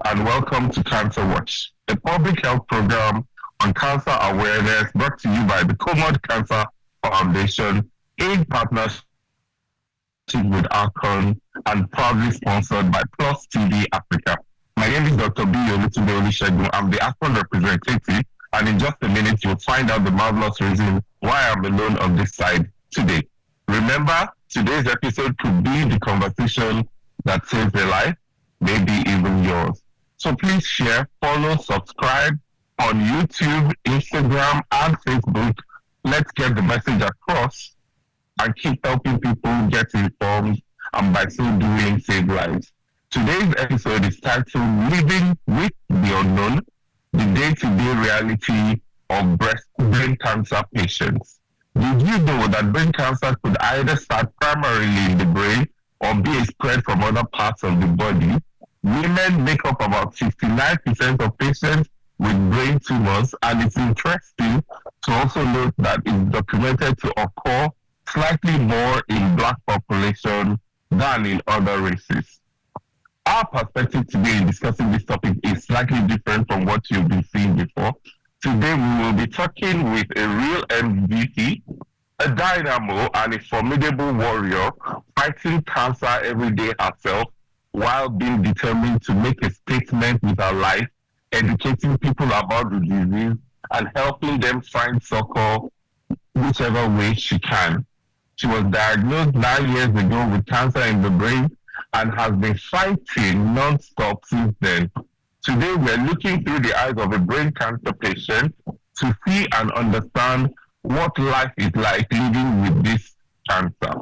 and welcome to Cancer Watch, a public health program on cancer awareness brought to you by the Comod Cancer Foundation in partnership with Arcon and proudly sponsored by Plus TV Africa. My name is Dr. B. Olutunde Olusegun. I'm the Arcon representative, and in just a minute, you'll find out the marvelous reason why I'm alone on this side today. Remember, today's episode could be the conversation that saves a life, maybe even yours. So please share, follow, subscribe on YouTube, Instagram, and Facebook. Let's get the message across and keep helping people get informed and by so doing save lives. Today's episode is titled Living with the Unknown, the day-to-day reality of brain cancer patients. Did you know that brain cancer could either start primarily in the brain or be a spread from other parts of the body? Women make up about 59% of patients with brain tumors, and it's interesting to also note that it's documented to occur slightly more in Black population than in other races. Our perspective today in discussing this topic is slightly different from what you've been seeing before. Today we will be talking with a real MVP, a dynamo, and a formidable warrior fighting cancer every day herself while being determined to make a statement with her life, educating people about the disease and helping them find succor whichever way she can. She was diagnosed 9 years ago with cancer in the brain and has been fighting non-stop since then. Today, we're looking through the eyes of a brain cancer patient to see and understand what life is like living with this cancer.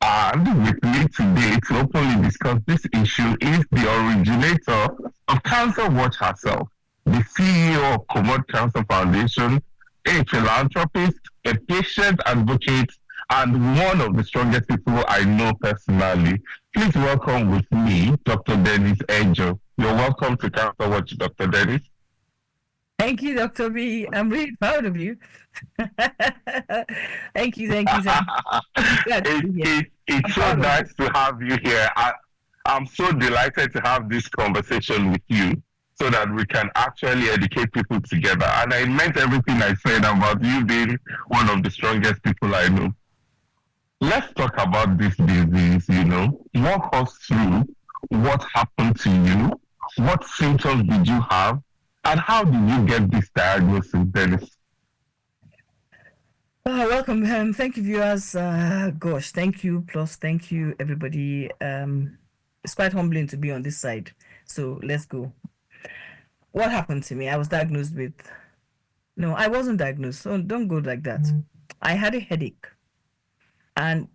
And with me today to openly discuss this issue is the originator of Cancer Watch herself, the CEO of Comod Cancer Foundation, a philanthropist, a patient advocate, and one of the strongest people I know personally. Please welcome with me Dr. Dennis Angel. You're welcome to Cancer Watch, Dr. Dennis. Thank you, Dr. B. I'm really proud of you. Thank you. It's so nice to have you here. I'm so delighted to have this conversation with you so that we can actually educate people together. And I meant everything I said about you being one of the strongest people I know. Let's talk about this disease, walk us through what happened to you, what symptoms did you have, and how did you get this diagnosis, Dennis? Welcome. Thank you, viewers. Thank you. Plus, thank you, everybody. It's quite humbling to be on this side. So let's go. What happened to me? I was diagnosed with... No, I wasn't diagnosed. So don't go like that. I had a headache. And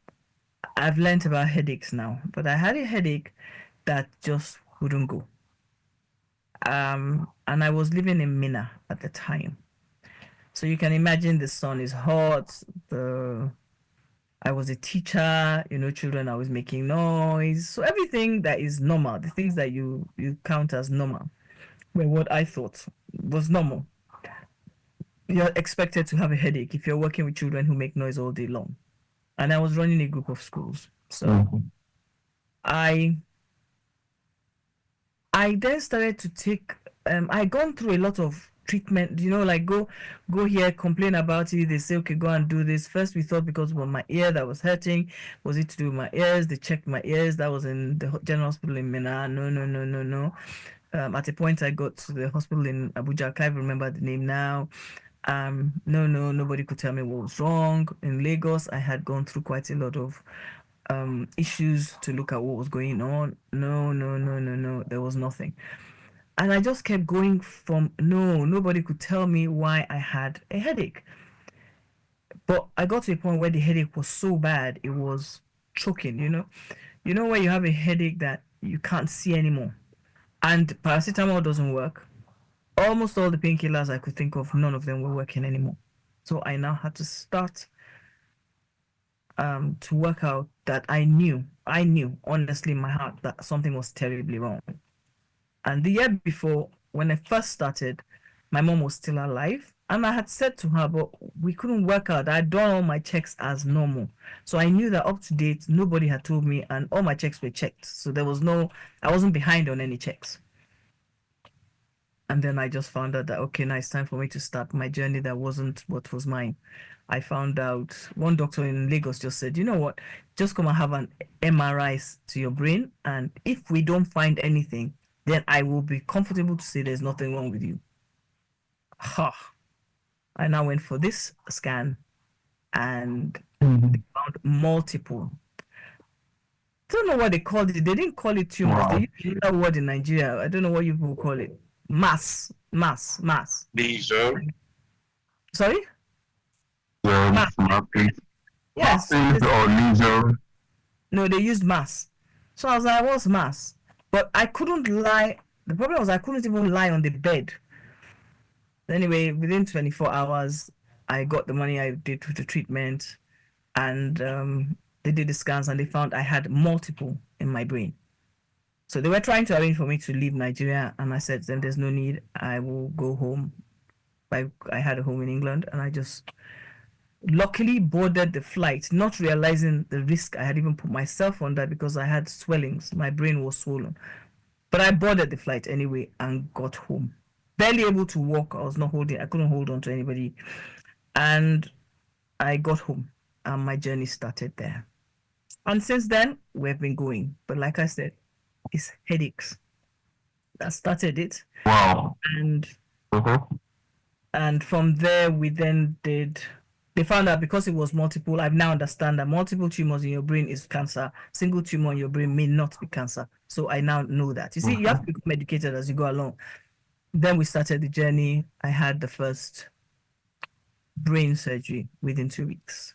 I've learned about headaches now. But I had a headache that just wouldn't go. And I was living in Minna at the time. So you can imagine the sun is hot. I was a teacher, children are always making noise. So everything that is normal, the things that you count as normal, were what I thought was normal. You're expected to have a headache if you're working with children who make noise all day long. And I was running a group of schools. So I then started to take, I gone through a lot of treatment, like go here, complain about it. They say, okay, go and do this. First, we thought because of my ear that was hurting. Was it to do with my ears? They checked my ears. That was in the general hospital in Minna. No. At a point, I got to the hospital in Abuja. I can't remember the name now. No, nobody could tell me what was wrong. In Lagos, I had gone through quite a lot of issues to look at what was going on. No, there was nothing. And I just kept going from nobody could tell me why I had a headache. But I got to a point where the headache was so bad, it was choking, where you have a headache that you can't see anymore. And paracetamol doesn't work. Almost all the painkillers I could think of, none of them were working anymore. So I now had to start to work out that I knew honestly in my heart that something was terribly wrong. And the year before, when I first started, my mom was still alive. And I had said to her, but we couldn't work out. I had done all my checks as normal. So I knew that up to date, nobody had told me, and all my checks were checked. So there was I wasn't behind on any checks. And then I just found out that, okay, now it's time for me to start my journey that wasn't what was mine. I found out one doctor in Lagos just said, you know what, just come and have an MRI to your brain. And if we don't find anything, then I will be comfortable to say there's nothing wrong with you. Ha. I now went for this scan and they found multiple. Don't know what they called it. They didn't call it tumors. Wow. They used another word in Nigeria. I don't know what you will call it. Mass. Leisure. Sorry? Mass. Yes. Masses or leisure. No, they used mass. So I was like, what's mass? But I couldn't lie. The problem was I couldn't even lie on the bed. Anyway, within 24 hours, I got the money I did for the treatment, and they did the scans and they found I had multiple in my brain. So they were trying to arrange for me to leave Nigeria, and I said, then there's no need. I will go home. I had a home in England, and I just luckily boarded the flight, not realizing the risk I had even put myself under because I had swellings. My brain was swollen. But I boarded the flight anyway and got home. Barely able to walk. I couldn't hold on to anybody. And I got home and my journey started there. And since then, we've been going. But like I said, it's headaches that started it. Wow. And from there, they found out because it was multiple. I now understand that multiple tumors in your brain is cancer. Single tumor in your brain may not be cancer. So I now know that. You see, you have to become educated as you go along. Then we started the journey. I had the first brain surgery within 2 weeks.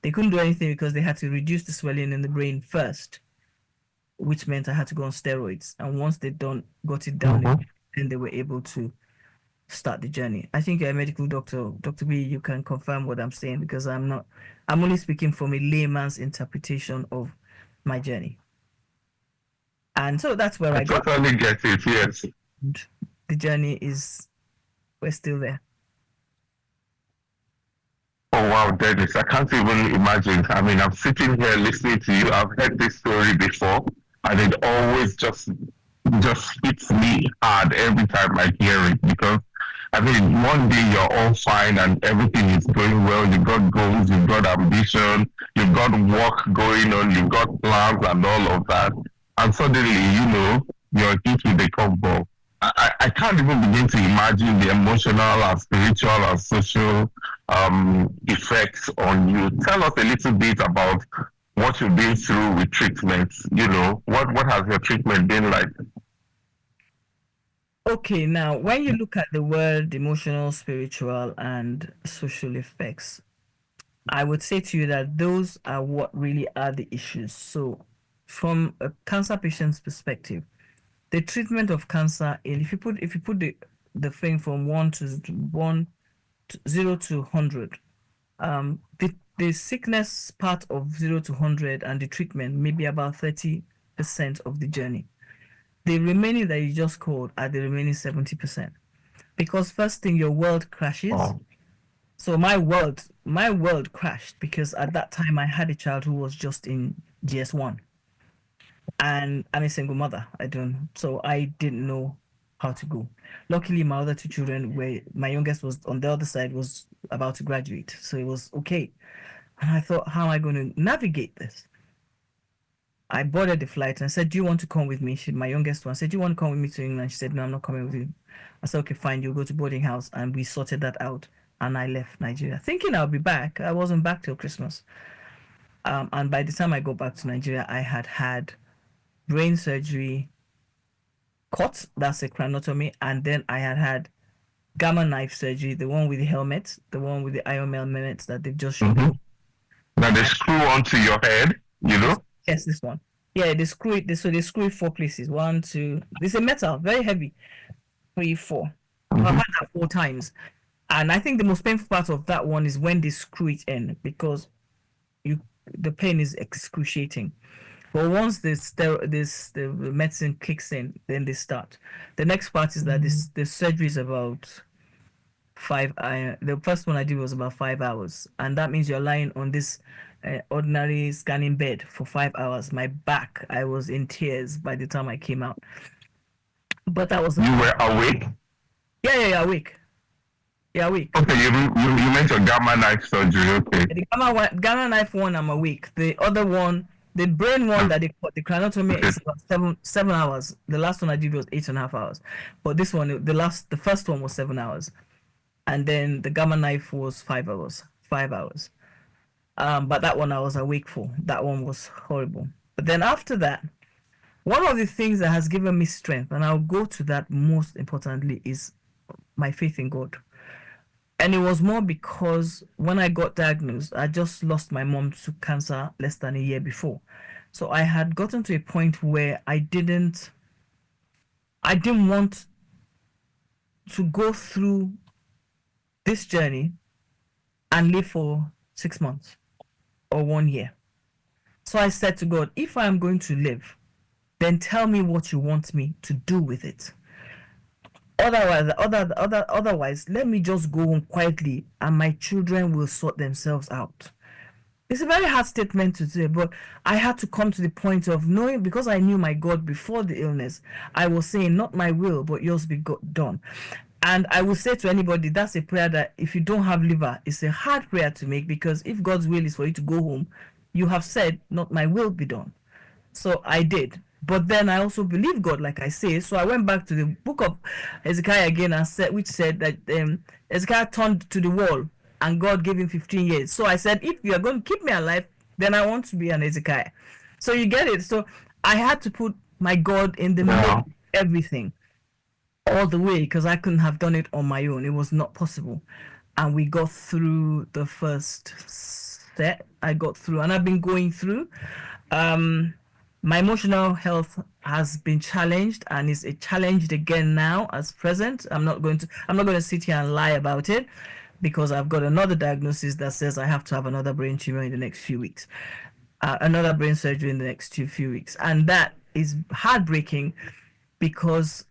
They couldn't do anything because they had to reduce the swelling in the brain first, which meant I had to go on steroids. And once they got it down, then they were able to start the journey. I think you're a medical doctor, Dr. B. You can confirm what I'm saying because I'm only speaking from a layman's interpretation of my journey. And so that's where I totally get it. Yes. The journey we're still there. Oh wow, Dennis, I can't even imagine. I mean, I'm sitting here listening to you. I've heard this story before, and it always just hits me hard every time I hear it because I mean, one day you're all fine and everything is going well. You've got goals, you've got ambition, you've got work going on, you've got plans and all of that. And suddenly, you're hit with a curveball. I can't even begin to imagine the emotional and spiritual and social effects on you. Tell us a little bit about what you've been through with treatments. What has your treatment been like? Okay, now when you look at the word emotional, spiritual, and social effects, I would say to you that those are what really are the issues. So, from a cancer patient's perspective, the treatment of cancer, if you put the thing from 0 to 100, the sickness part of 0 to 100 and the treatment may be about 30% of the journey. The remaining that you just called are the remaining 70%. Because first thing, your world crashes. Oh. So my world crashed because at that time I had a child who was just in GS1. And I'm a single mother. So I didn't know how to go. Luckily, my other two children my youngest was on the other side, was about to graduate. So it was okay. And I thought, how am I going to navigate this? I boarded the flight and I said, do you want to come with me? My youngest one said, do you want to come with me to England? She said, no, I'm not coming with you. I said, okay, fine, you'll go to boarding house. And we sorted that out. And I left Nigeria, thinking I'll be back. I wasn't back till Christmas. And by the time I got back to Nigeria, I had brain surgery, COT, that's a craniotomy, and then I had gamma knife surgery, the one with the helmet, the one with the IOM helmets that they've just shown. Now they screw onto your head, Yes, this one. Yeah, they screw it. So they screw it 4 places. 1, 2. This is metal, very heavy. 3, 4. I've had that 4 times, and I think the most painful part of that one is when they screw it in because the pain is excruciating. But once the medicine kicks in, then they start. The next part is that the surgery is about 5. The first one I did was about 5 hours, and that means you're lying on this ordinary scanning bed for 5 hours. My back, I was in tears by the time I came out. But that was you were awake. Yeah, awake. Yeah, awake. Okay, you meant your gamma knife surgery. Okay. The gamma knife one, I'm awake. The other one, the brain one that they call the craniotomy, Okay. is about 7 hours. The last one I did was 8.5 hours, but this one, the first one was 7 hours, and then the gamma knife was 5 hours. 5 hours. But that one I was awake for. That one was horrible. But then after that, one of the things that has given me strength, and I'll go to that most importantly, is my faith in God. And it was more because when I got diagnosed, I just lost my mom to cancer less than a year before. So I had gotten to a point where I didn't want to go through this journey and live for 6 months or 1 year. So I said to God, if I am going to live, then tell me what you want me to do with it. Otherwise, let me just go home quietly and my children will sort themselves out. It's a very hard statement to say, but I had to come to the point of knowing, because I knew my God before the illness. I was saying, not my will, but yours be done. And I will say to anybody, that's a prayer that if you don't have liver, it's a hard prayer to make, because if God's will is for you to go home, you have said, not my will be done. So I did. But then I also believe God, like I say. So I went back to the book of Hezekiah again, and which said that Hezekiah turned to the wall and God gave him 15 years. So I said, if you are going to keep me alive, then I want to be an Hezekiah. So you get it. So I had to put my God in the middle of everything all the way, because I couldn't have done it on my own. It was not possible. And we got through the first set. I got through, and I've been going through. My emotional health has been challenged and is challenged again now as present. I'm not going to sit here and lie about it, because I've got another diagnosis that says I have to have another brain tumor in the next few weeks, another brain surgery in the next few weeks. And that is heartbreaking, because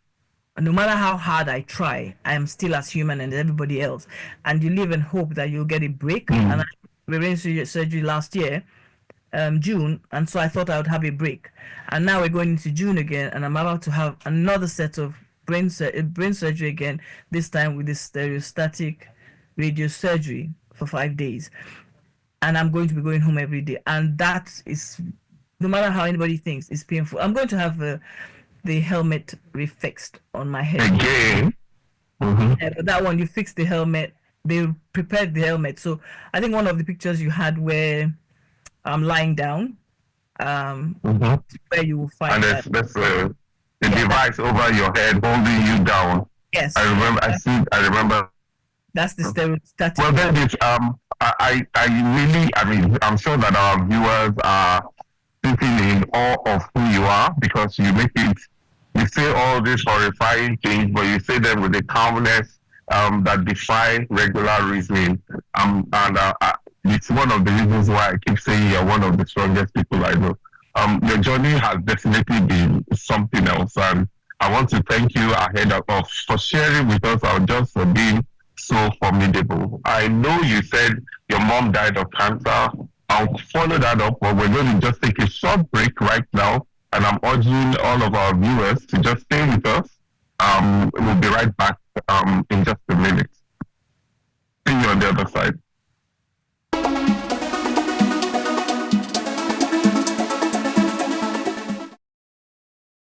no matter how hard I try, I am still as human as everybody else. And you live in hope that you'll get a break. And I had brain surgery last year, June, and so I thought I would have a break. And now we're going into June again, and I'm about to have another set of brain surgery again, this time with this stereostatic radiosurgery for 5 days. And I'm going to be going home every day. And that is, no matter how anybody thinks, it's painful. I'm going to have the helmet refixed on my head. Again? Yeah, but that one, you fix the helmet, they prepared the helmet. So I think one of the pictures you had where I'm lying down, where you will find and there's a device over your head holding you down. Yes. I remember. That's the stereostatic. Well, then it's I'm sure that our viewers are sitting in awe of who you are, because you say all these horrifying things, but you say them with a calmness that defy regular reasoning. It's one of the reasons why I keep saying you're one of the strongest people I know. Your journey has definitely been something else, and I want to thank you ahead of for sharing with us, or just for being so formidable. I know you said your mom died of cancer. I'll follow that up, but we're going to just take a short break right now, and I'm urging all of our viewers to just stay with us. We'll be right back in just a minute. See you on the other side.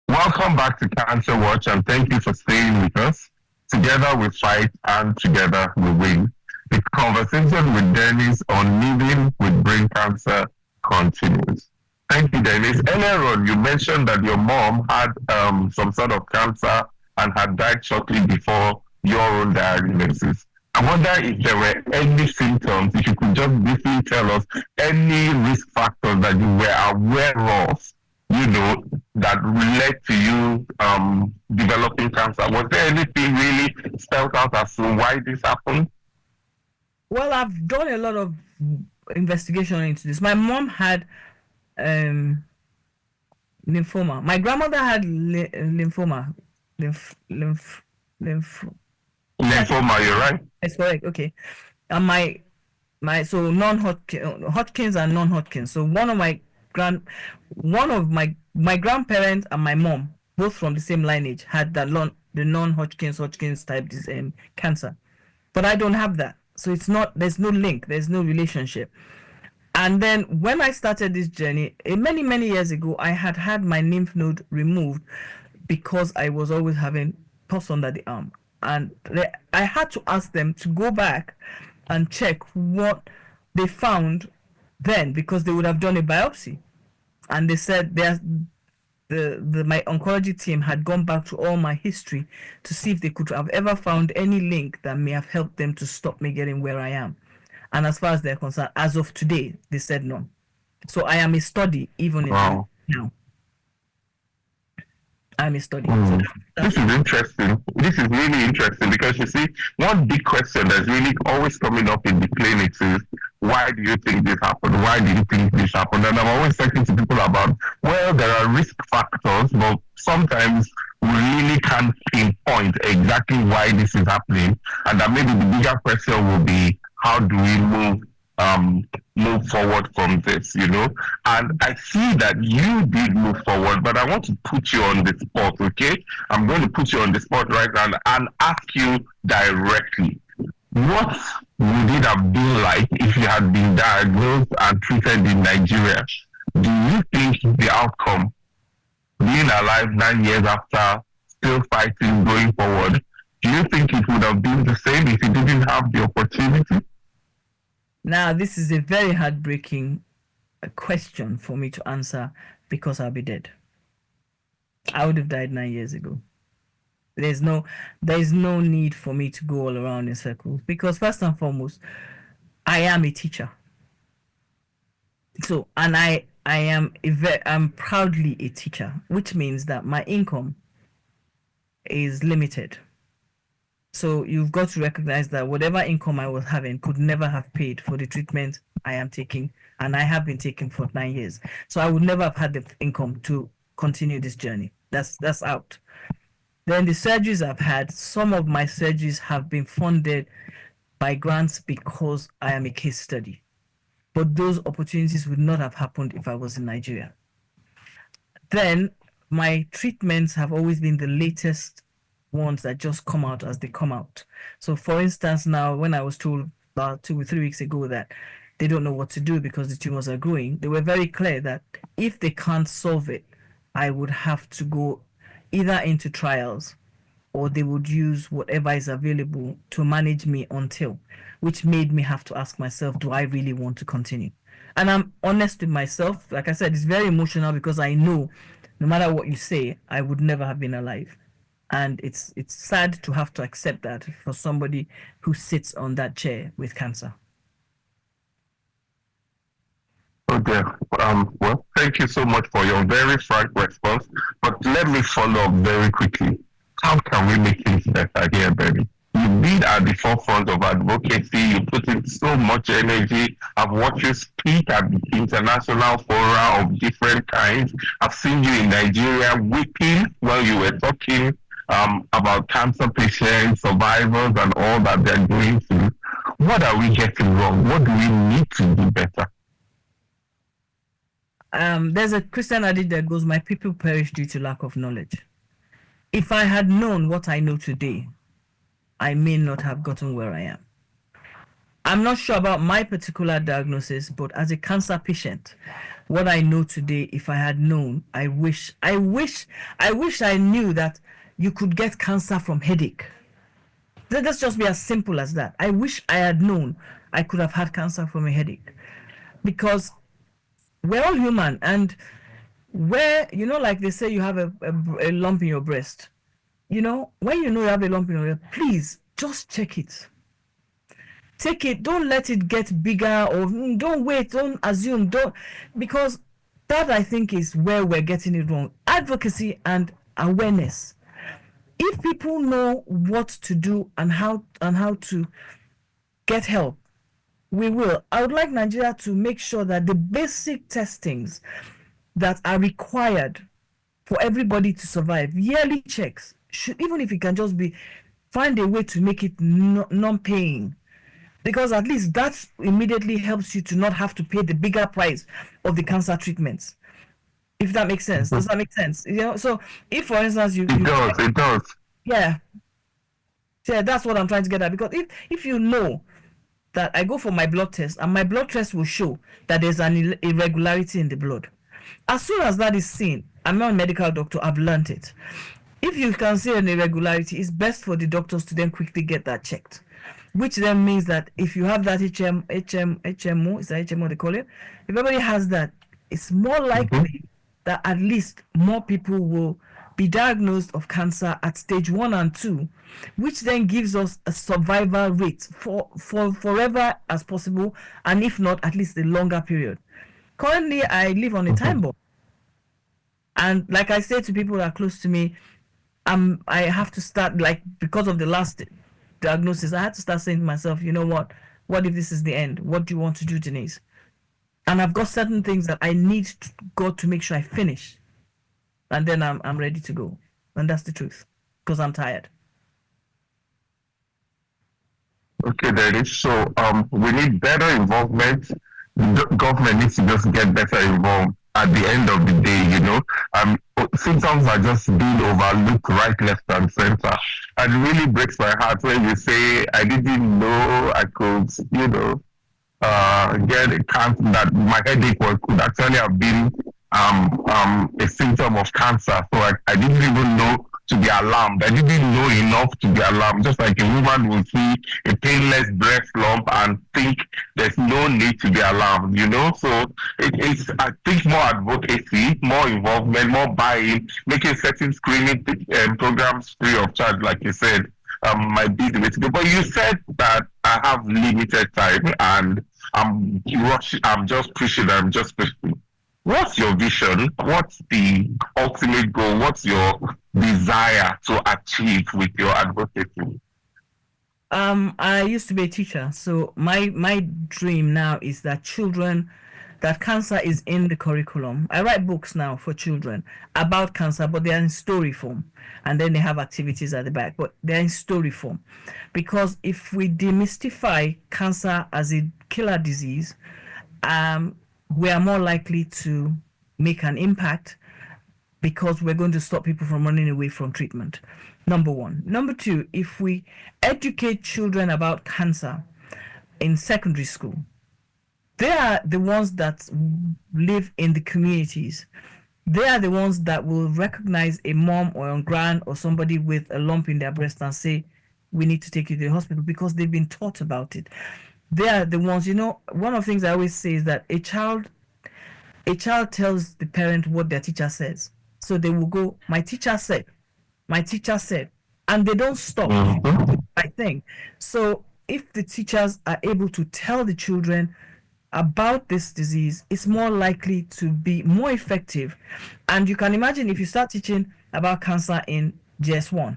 Welcome back to Cancer Watch, and thank you for staying with us. Together we fight, and together we win. The conversation with Dennis on living with brain cancer continues. Thank you, Dennis. Earlier on, you mentioned that your mom had some sort of cancer and had died shortly before your own diagnosis. I wonder if there were any symptoms, if you could just briefly tell us any risk factors that you were aware of, that led to you developing cancer. Was there anything really spelled out as to why this happened? Well, I've done a lot of investigation into this. My mom had lymphoma. My grandmother had lymphoma. Lymphoma, you're right. That's correct. Okay. And my so Hodgkin's and non-Hodgkin's. So one of my grandparents and my mom, both from the same lineage, had that the non-Hodgkin's type cancer. But I don't have that. So it's not, there's no link, there's no relationship. And then when I started this journey, many, many years ago, I had my lymph node removed because I was always having pus under the arm. And I had to ask them to go back and check what they found then, because they would have done a biopsy. And they said my oncology team had gone back to all my history to see if they could have ever found any link that may have helped them to stop me getting where I am. And as far as they're concerned, as of today, they said no. So I am a study even now. I'm a study. So this is interesting. This is really interesting because you see, one big question that's really always coming up in the clinics is, why do you think this happened? Why do you think this happened? And I'm always talking to people about, well, there are risk factors, but sometimes we really can't pinpoint exactly why this is happening. And that maybe the bigger question will be, how do we move forward from this, you know? And I see that you did move forward, but I want to put you on the spot, okay? I'm going to put you on the spot right now and ask you directly. What would it have been like if you had been diagnosed and treated in Nigeria? Do you think the outcome, being alive 9 years after, still fighting, going forward, do you think it would have been the same if you didn't have the opportunity? Now, this is a very heartbreaking question for me to answer because I'll be dead. I would have died 9 years ago. There's no need for me to go all around in circles because first and foremost, I am a teacher. So, and I'm proudly a teacher, which means that my income is limited. So you've got to recognize that whatever income I was having could never have paid for the treatment I am taking, and I have been taking for 9 years. So I would never have had the income to continue this journey. That's out. Then the surgeries I've had, some of my surgeries have been funded by grants because I am a case study. But those opportunities would not have happened if I was in Nigeria. Then my treatments have always been the latest ones that just come out as they come out. So for instance, now when I was told about 2 or 3 weeks ago that they don't know what to do because the tumors are growing, they were very clear that if they can't solve it, I would have to go either into trials or they would use whatever is available to manage me until, which made me have to ask myself, do I really want to continue? And I'm honest with myself. Like I said, it's very emotional because I know no matter what you say, I would never have been alive. And it's sad to have to accept that for somebody who sits on that chair with cancer. Okay. Well, thank you so much for your very frank response. But let me follow up very quickly. How can we make things better here, baby? You've been at the forefront of advocacy. You put in so much energy. I've watched you speak at the international fora of different kinds. I've seen you in Nigeria weeping while you were talking about cancer patients, survivors, and all that they're going through. What are we getting wrong? What do we need to do better? There's a Christian adage that goes, my people perish due to lack of knowledge. If I had known what I know today, I may not have gotten where I am. I'm not sure about my particular diagnosis, but as a cancer patient, what I know today, if I had known, I wish I knew that you could get cancer from headache. Let's just be as simple as that. I wish I had known I could have had cancer from a headache, because we're all human, and where, you know, like they say, you have a lump in your breast. You know, when you know you have a lump in your breast, please just check it. Take it. Don't let it get bigger, or don't wait. Don't assume. Because that, I think, is where we're getting it wrong. Advocacy and awareness. If people know what to do and how to get help, we will. I would like Nigeria to make sure that the basic testings that are required for everybody to survive, yearly checks, should, even if it can just be, find a way to make it non-paying, because at least that immediately helps you to not have to pay the bigger price of the cancer treatments. If that makes sense. Does that make sense? You know, so if, for instance, it does. Yeah, yeah, that's what I'm trying to get at. Because if you know that I go for my blood test and my blood test will show that there's an irregularity in the blood, as soon as that is seen, I'm not a medical doctor, I've learned it. If you can see an irregularity, it's best for the doctors to then quickly get that checked, which then means that if you have that HMO, is that HMO they call it? If everybody has that, it's more Mhm. likely that at least more people will be diagnosed of cancer at stage 1 and 2, which then gives us a survival rate for forever as possible, and if not, at least a longer period. Currently, I live on a time Mhm. bomb, and like I say to people that are close to me, I have to start, like, because of the last diagnosis, I had to start saying to myself, you know what if this is the end? What do you want to do, Denise? And I've got certain things that I need to go to make sure I finish, and then I'm ready to go. And that's the truth, because I'm tired. Okay, then. So we need better involvement. The government needs to just get better involved at the end of the day, you know. Symptoms are just being overlooked right, left, and center. And it really breaks my heart when you say, I didn't know I could, get a cancer, that my headache could actually have been a symptom of cancer. So I didn't even know to be alarmed. I didn't know enough to be alarmed. Just like a woman will see a painless breast lump and think there's no need to be alarmed, you know? So it's, I think, more advocacy, more involvement, more buy-in, making certain screening programs free of charge, like you said, might be the way to go. But you said that I have limited time and I'm rushing, I'm just pushing, I'm just pushing. What's your vision? What's the ultimate goal? What's your desire to achieve with your advocacy? I used to be a teacher, so my dream now is that children, that cancer is in the curriculum. I write books now for children about cancer, but they're in story form, and then they have activities at the back, but they're in story form. Because if we demystify cancer as a killer disease, um, we are more likely to make an impact, because we're going to stop people from running away from treatment. Number one. Number two, if we educate children about cancer in secondary school, they are the ones that live in the communities. They are the ones that will recognize a mom or a grand or somebody with a lump in their breast and say, we need to take you to the hospital, because they've been taught about it. They are the ones, one of the things I always say is that a child tells the parent what their teacher says. So they will go, my teacher said, and they don't stop. Mm-hmm. I think. So if the teachers are able to tell the children about this disease, it's more likely to be more effective. And you can imagine, if you start teaching about cancer in JS1,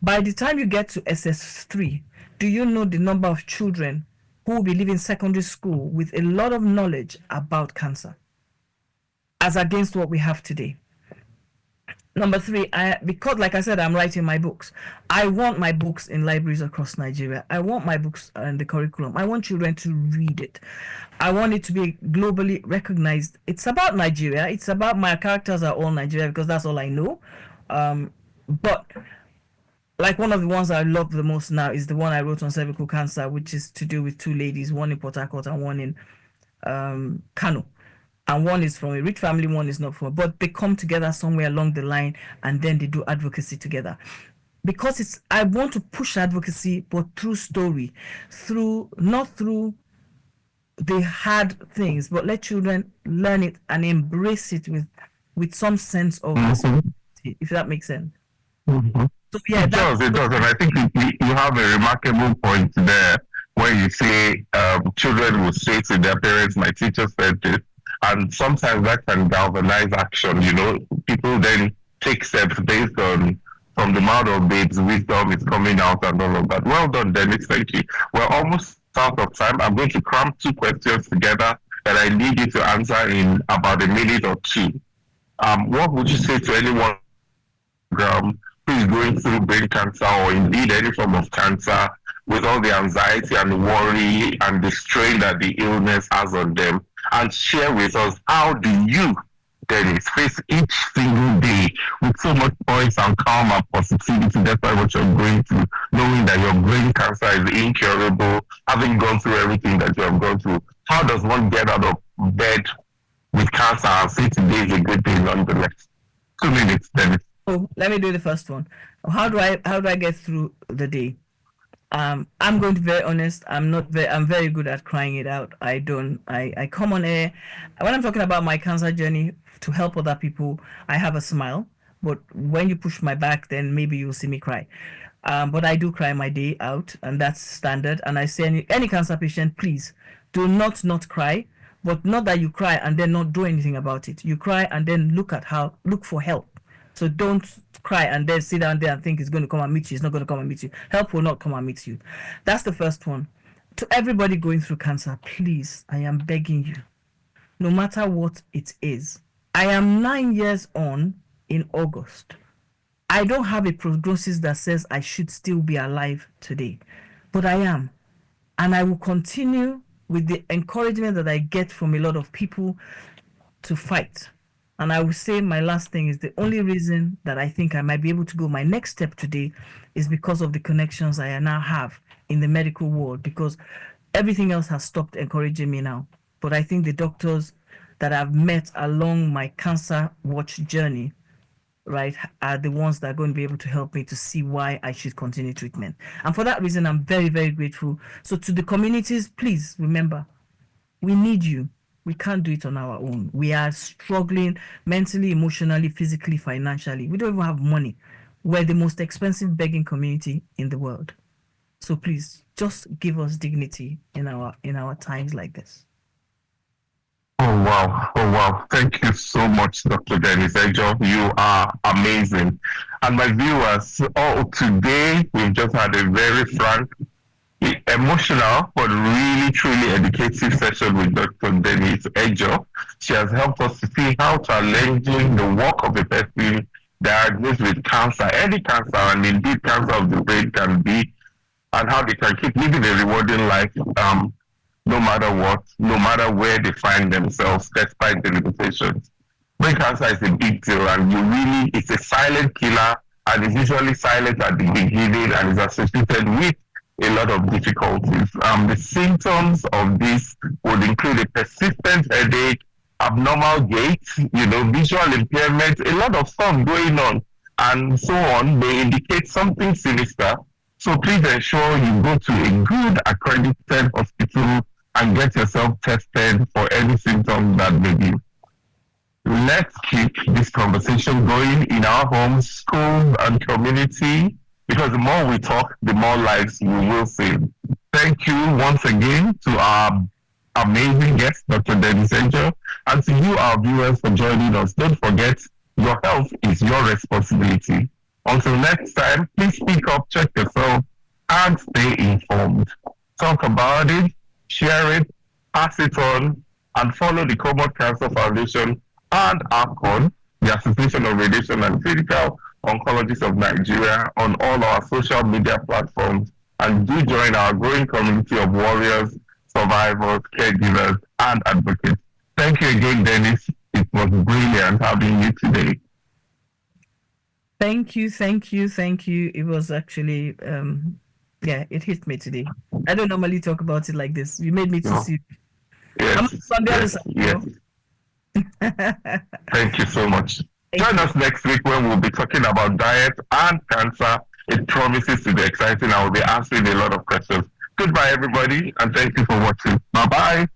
by the time you get to SS3, do you know the number of children who will be leaving secondary school with a lot of knowledge about cancer, as against what we have today? Number three, because, like I said, I'm writing my books. I want my books in libraries across Nigeria. I want my books in the curriculum. I want children to read it. I want it to be globally recognized. It's about Nigeria. It's about, my characters are all Nigeria, because that's all I know. But like, one of the ones I love the most now is the one I wrote on cervical cancer, which is to do with two ladies, one in Port Harcourt and one in Kano. And one is from a rich family, one is not from, but they come together somewhere along the line, and then they do advocacy together. Because I want to push advocacy, but through story, not through the hard things, but let children learn it and embrace it with some sense of responsibility, if that makes sense. Mm-hmm. So yeah, It does, and I think you have a remarkable point there where you say children will say to their parents, "My teacher said this," and sometimes that can galvanize action. You know, people then take steps based on, from the mouth of babes, wisdom is coming out and all of that. Well done, Dennis. Thank you. We're almost out of time. I'm going to cram two questions together that I need you to answer in about a minute or two. What would you say to anyone who is going through brain cancer, or indeed any form of cancer, with all the anxiety and the worry and the strain that the illness has on them, and share with us, how do you Dennis, face each single day with so much poise and calm and positivity despite what you're going through, knowing that your brain cancer is incurable, having gone through everything that you have gone through. How does one get out of bed with cancer and say today is a good day nonetheless? 2 minutes, Dennis. Oh, let me do the first one. How do I get through the day? I'm going to be very honest. I'm very good at crying it out. I come on air when I'm talking about my cancer journey to help other people. I have a smile, but when you push my back, then maybe you'll see me cry. But I do cry my day out, and that's standard. And I say any cancer patient, please do not cry, but not that you cry and then not do anything about it. You cry and then look for help. So don't cry and then sit down there and think it's going to come and meet you. It's not going to come and meet you. Help will not come and meet you. That's the first one. To everybody going through cancer, please, I am begging you, no matter what it is. I am 9 years on in August. I don't have a prognosis that says I should still be alive today, but I am. And I will continue with the encouragement that I get from a lot of people to fight. And I will say my last thing is the only reason that I think I might be able to go my next step today is because of the connections I now have in the medical world, because everything else has stopped encouraging me now. But I think the doctors that I've met along my cancer watch journey, right, are the ones that are going to be able to help me to see why I should continue treatment. And for that reason, I'm very, very grateful. So to the communities, please remember, we need you. We can't do it on our own. We are struggling mentally, emotionally, physically, financially. We don't even have money. We're the most expensive begging community in the world. So please, just give us dignity in our times like this. Oh wow. Thank you so much, Dr. Dennis Ejo. You are amazing. And my viewers, today we've just had a very frank, emotional, but really truly educative session with Dr. Dennis Ejo. She has helped us to see how challenging the work of a person diagnosed with cancer, any cancer, and indeed cancer of the brain can be, and how they can keep living a rewarding life, no matter what, no matter where they find themselves, despite the limitations. Brain cancer is a big deal, and it's a silent killer, and it's usually silent at the beginning, and is associated with a lot of difficulties. The symptoms of this would include a persistent headache, abnormal gait, visual impairment, a lot of stuff going on, and so on. They indicate something sinister. So please ensure you go to a good accredited hospital and get yourself tested for any symptoms that may be. Let's keep this conversation going in our homes, schools, and community, because the more we talk, the more lives we will save. Thank you once again to our amazing guest, Dr. Dennis Ejo, and to you, our viewers, for joining us. Don't forget, your health is your responsibility. Until next time, please speak up, check yourself, and stay informed. Talk about it, share it, pass it on, and follow the Comot Cancer Foundation and ARCON, the Association of Radiation and Clinical Oncologists of Nigeria, on all our social media platforms, and do join our growing community of warriors, survivors, caregivers, and advocates. Thank you again, Dennis. It was brilliant having you today. Thank you. It was actually, it hit me today. I don't normally talk about it like this. You made me to see. Yes. Thank you so much. Join us next week when we'll be talking about diet and cancer. It promises to be exciting. I will be answering a lot of questions. Goodbye, everybody, and thank you for watching. Bye-bye.